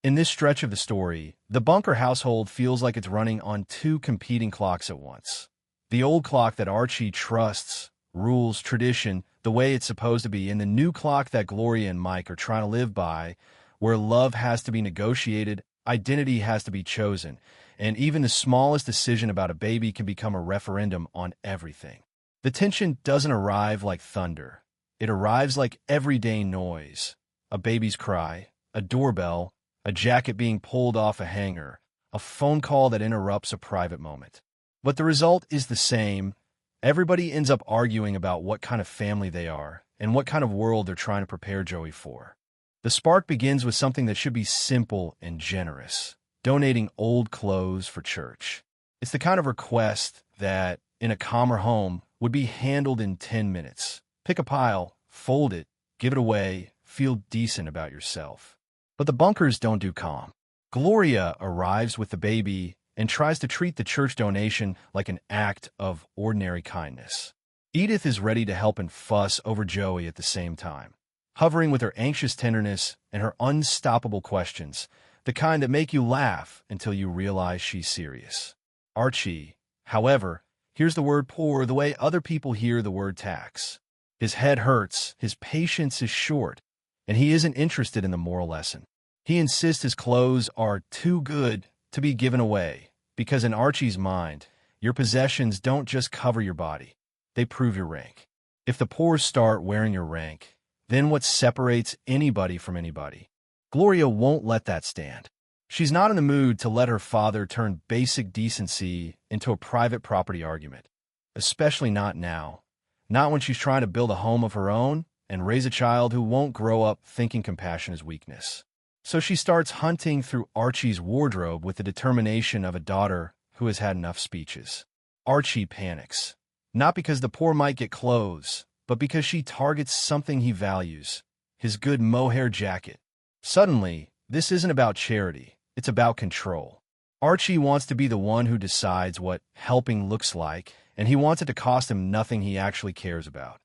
In this stretch of the story, the Bunker household feels like it's running on two competing clocks at once. The old clock that Archie trusts, rules, tradition, the way it's supposed to be, and the new clock that Gloria and Mike are trying to live by, where love has to be negotiated, identity has to be chosen, and even the smallest decision about a baby can become a referendum on everything. The tension doesn't arrive like thunder. It arrives like everyday noise. A baby's cry, a doorbell, a jacket being pulled off a hanger, a phone call that interrupts a private moment. But the result is the same. Everybody ends up arguing about what kind of family they are and what kind of world they're trying to prepare Joey for. The spark begins with something that should be simple and generous: donating old clothes for church. It's the kind of request that, in a calmer home, would be handled in 10 minutes. Pick a pile, fold it, give it away, feel decent about yourself. But the Bunkers don't do calm. Gloria arrives with the baby and tries to treat the church donation like an act of ordinary kindness. Edith is ready to help and fuss over Joey at the same time, hovering with her anxious tenderness and her unstoppable questions, the kind that make you laugh until you realize she's serious. Archie, however, hears the word poor the way other people hear the word tax. His head hurts, his patience is short, and he isn't interested in the moral lesson. He insists his clothes are too good to be given away, because in Archie's mind, your possessions don't just cover your body, they prove your rank. If the poor start wearing your rank, then what separates anybody from anybody? Gloria won't let that stand. She's not in the mood to let her father turn basic decency into a private property argument, especially not now. Not when she's trying to build a home of her own and raise a child who won't grow up thinking compassion is weakness. So she starts hunting through Archie's wardrobe with the determination of a daughter who has had enough speeches. Archie panics, not because the poor might get clothes, but because she targets something he values: his good mohair jacket. Suddenly, this isn't about charity, it's about control. Archie wants to be the one who decides what helping looks like, and he wants it to cost him nothing he actually cares about.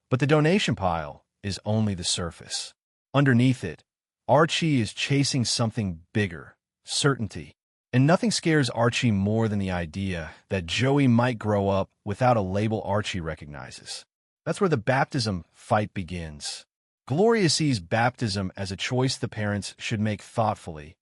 But the donation pile is only the surface. Underneath it, Archie is chasing something bigger: certainty. And nothing scares Archie more than the idea that Joey might grow up without a label Archie recognizes. That's where the baptism fight begins. Gloria sees baptism as a choice the parents should make thoughtfully,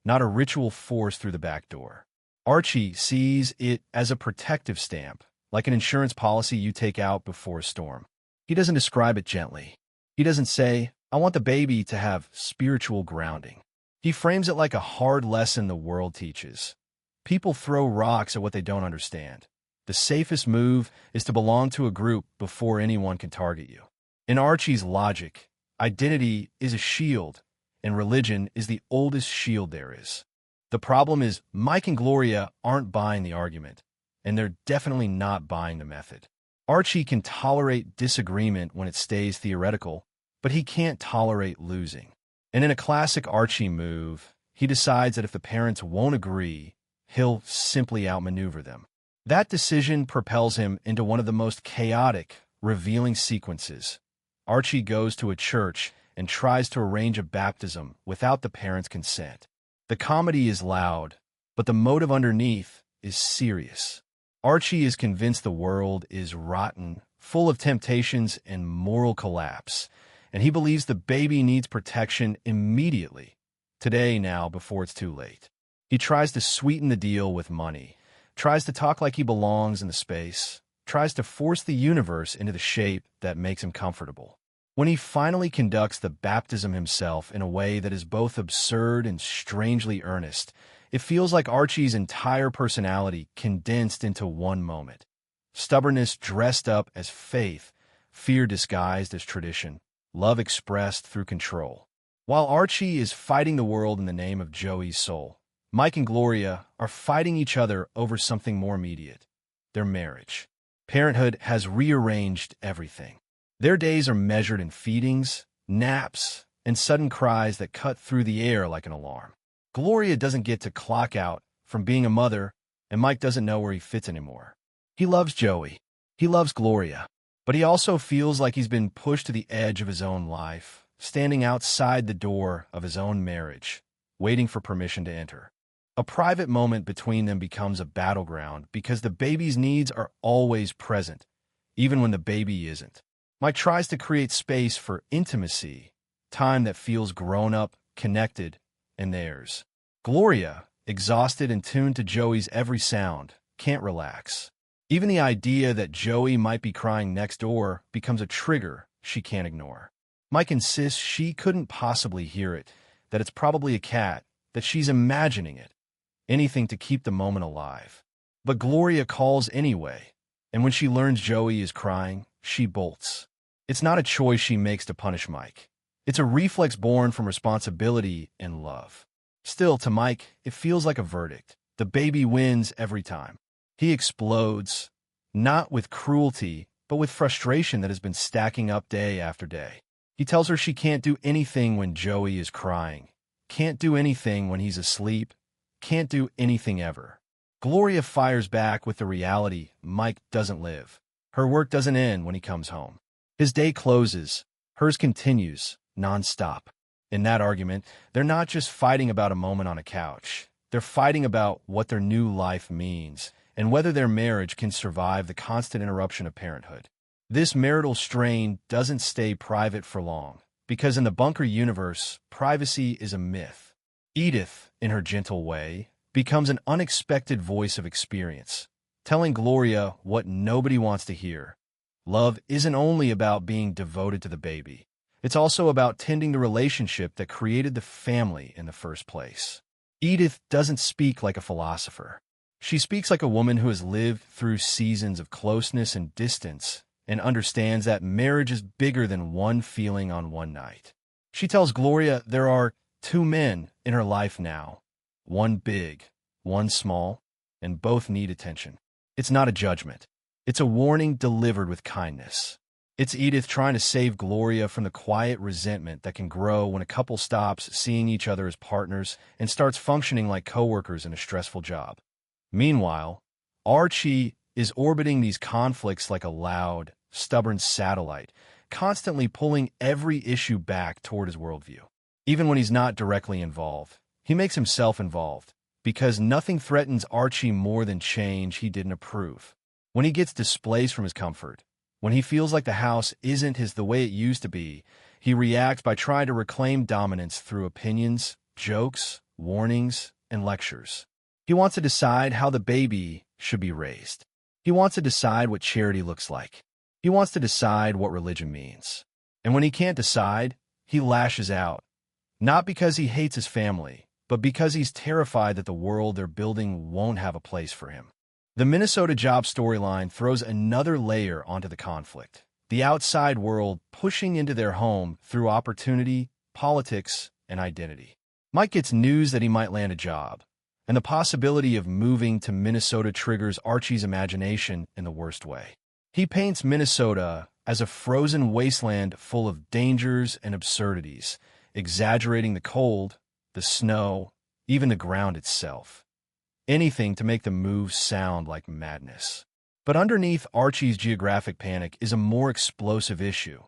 not a ritual forced through the back door. Archie sees it as a protective stamp, like an insurance policy you take out before a storm. He doesn't describe it gently. He doesn't say, "I want the baby to have spiritual grounding." He frames it like a hard lesson the world teaches. People throw rocks at what they don't understand. The safest move is to belong to a group before anyone can target you. In Archie's logic, identity is a shield, and religion is the oldest shield there is. The problem is Mike and Gloria aren't buying the argument, and they're definitely not buying the method. Archie can tolerate disagreement when it stays theoretical, but he can't tolerate losing. And in a classic Archie move, he decides that if the parents won't agree, he'll simply outmaneuver them. That decision propels him into one of the most chaotic, revealing sequences. Archie goes to a church and tries to arrange a baptism without the parents' consent. The comedy is loud, but the motive underneath is serious. Archie is convinced the world is rotten, full of temptations and moral collapse, and he believes the baby needs protection immediately, today now, before it's too late. He tries to sweeten the deal with money, tries to talk like he belongs in the space, tries to force the universe into the shape that makes him comfortable. When he finally conducts the baptism himself in a way that is both absurd and strangely earnest, it feels like Archie's entire personality condensed into one moment. Stubbornness dressed up as faith, fear disguised as tradition, love expressed through control. While Archie is fighting the world in the name of Joey's soul, Mike and Gloria are fighting each other over something more immediate: their marriage. Parenthood has rearranged everything. Their days are measured in feedings, naps, and sudden cries that cut through the air like an alarm. Gloria doesn't get to clock out from being a mother, and Mike doesn't know where he fits anymore. He loves Joey. He loves Gloria. But he also feels like he's been pushed to the edge of his own life, standing outside the door of his own marriage, waiting for permission to enter. A private moment between them becomes a battleground because the baby's needs are always present, even when the baby isn't. Mike tries to create space for intimacy, time that feels grown-up, connected, and theirs. Gloria, exhausted and tuned to Joey's every sound, can't relax. Even the idea that Joey might be crying next door becomes a trigger she can't ignore. Mike insists she couldn't possibly hear it, that it's probably a cat, that she's imagining it. Anything to keep the moment alive. But Gloria calls anyway, and when she learns Joey is crying, she bolts. It's not a choice she makes to punish Mike. It's a reflex born from responsibility and love. Still, to Mike, it feels like a verdict. The baby wins every time. He explodes, not with cruelty, but with frustration that has been stacking up day after day. He tells her she can't do anything when Joey is crying, can't do anything when he's asleep, can't do anything ever. Gloria fires back with the reality Mike doesn't live. Her work doesn't end when he comes home. His day closes, hers continues, nonstop. In that argument, they're not just fighting about a moment on a couch. They're fighting about what their new life means and whether their marriage can survive the constant interruption of parenthood. This marital strain doesn't stay private for long, because in the bunker universe, privacy is a myth. Edith, in her gentle way, becomes an unexpected voice of experience, telling Gloria what nobody wants to hear. Love isn't only about being devoted to the baby. It's also about tending the relationship that created the family in the first place. Edith doesn't speak like a philosopher. She speaks like a woman who has lived through seasons of closeness and distance and understands that marriage is bigger than one feeling on one night. She tells Gloria there are two men in her life now, one big, one small, and both need attention. It's not a judgment. It's a warning delivered with kindness. It's Edith trying to save Gloria from the quiet resentment that can grow when a couple stops seeing each other as partners and starts functioning like coworkers in a stressful job. Meanwhile, Archie is orbiting these conflicts like a loud, stubborn satellite, constantly pulling every issue back toward his worldview. Even when he's not directly involved, he makes himself involved, because nothing threatens Archie more than change he didn't approve. When he gets displaced from his comfort, when he feels like the house isn't the way it used to be, he reacts by trying to reclaim dominance through opinions, jokes, warnings, and lectures. He wants to decide how the baby should be raised. He wants to decide what charity looks like. He wants to decide what religion means. And when he can't decide, he lashes out. Not because he hates his family, but because he's terrified that the world they're building won't have a place for him. The Minnesota job storyline throws another layer onto the conflict. The outside world pushing into their home through opportunity, politics, and identity. Mike gets news that he might land a job, and the possibility of moving to Minnesota triggers Archie's imagination in the worst way. He paints Minnesota as a frozen wasteland full of dangers and absurdities, exaggerating the cold, the snow, even the ground itself. Anything to make the move sound like madness. But underneath Archie's geographic panic is a more explosive issue.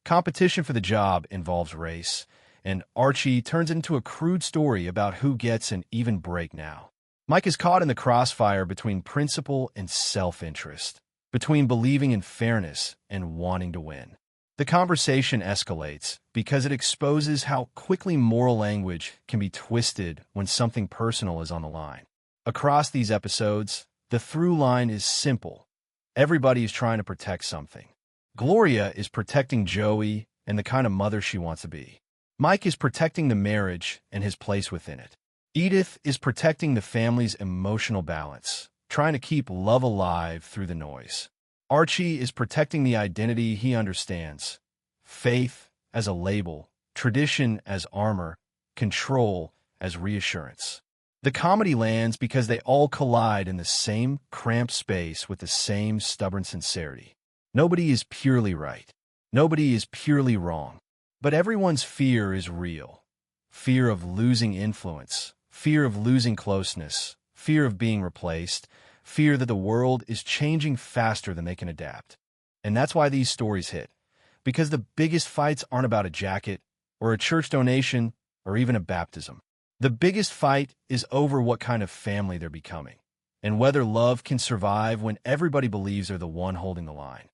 Competition for the job involves race, and Archie turns into a crude story about who gets an even break now. Mike is caught in the crossfire between principle and self-interest, between believing in fairness and wanting to win. The conversation escalates because it exposes how quickly moral language can be twisted when something personal is on the line. Across these episodes, the through line is simple. Everybody is trying to protect something. Gloria is protecting Joey and the kind of mother she wants to be. Mike is protecting the marriage and his place within it. Edith is protecting the family's emotional balance, trying to keep love alive through the noise. Archie is protecting the identity he understands. Faith as a label, tradition as armor, control as reassurance. The comedy lands because they all collide in the same cramped space with the same stubborn sincerity. Nobody is purely right. Nobody is purely wrong. But everyone's fear is real. Fear of losing influence, fear of losing closeness, fear of being replaced, fear that the world is changing faster than they can adapt. And that's why these stories hit. Because the biggest fights aren't about a jacket, or a church donation, or even a baptism. The biggest fight is over what kind of family they're becoming, and whether love can survive when everybody believes they're the one holding the line.